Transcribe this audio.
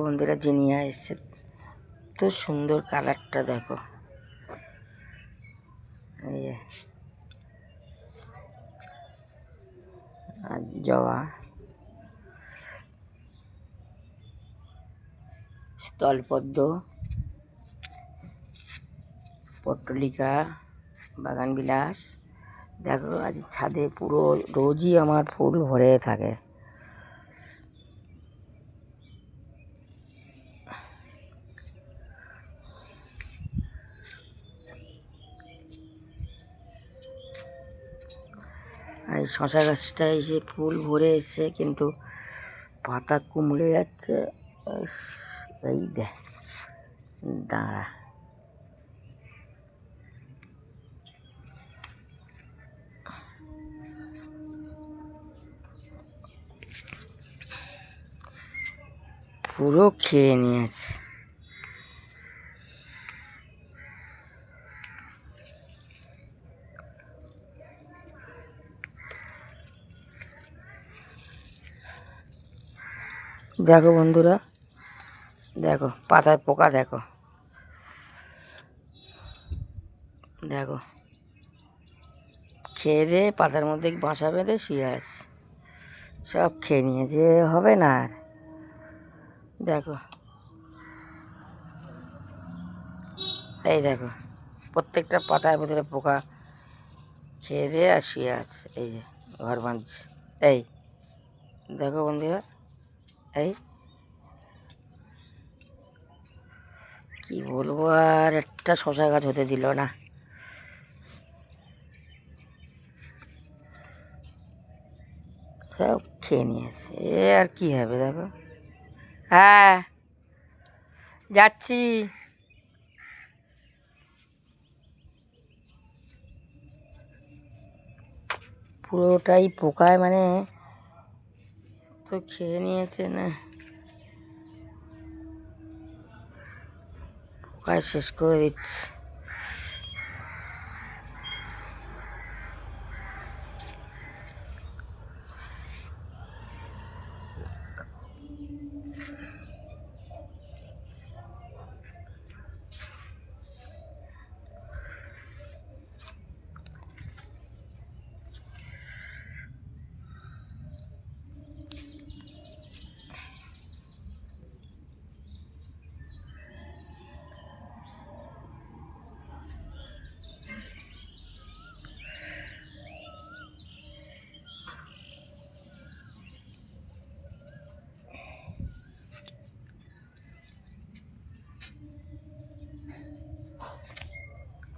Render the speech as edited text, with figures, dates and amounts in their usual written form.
বন্ধুরা জিনিয়া এসছে, তো সুন্দর কালারটা দেখো। এই যে আর জবা, স্থলপদ্ম, পট্টলিকা, বাগানবিলাস। দেখো আজ ছাদে পুরো রোজই আমার ফুল ভরে থাকে। আর শশা গাছটায় এসে ফুল ভরে এসছে, কিন্তু পাতা কুমড়ে যাচ্ছে। এই দেখ, দাঁড়া, পুরো খেয়ে নিয়েছে। দেখো বন্ধুরা, দেখো পাতায় পোকা, দেখো দেখো খেয়ে দিয়ে পাতার মধ্যে বাসা বেঁধে শুয়ে আছে, সব খেয়ে নিয়েছে, হবে না আর। দেখো, এই দেখো প্রত্যেকটা পাতার ভেতরে পোকা খেয়ে দিয়ে আর শুয়ে আছে। এই যে ঘর বাঁধছে, এই দেখো বন্ধুরা, এই কি বলবো, আর একটা শশা গাছ হতে দিল না। সব খেয়ে নিয়েছে, এ আর কি হবে। দেখো, হ্যাঁ যাচ্ছি। পুরোটাই পোকায়, মানে তো খেয়ে নিয়েছে না, পোকায় শেষ করে দিচ্ছে।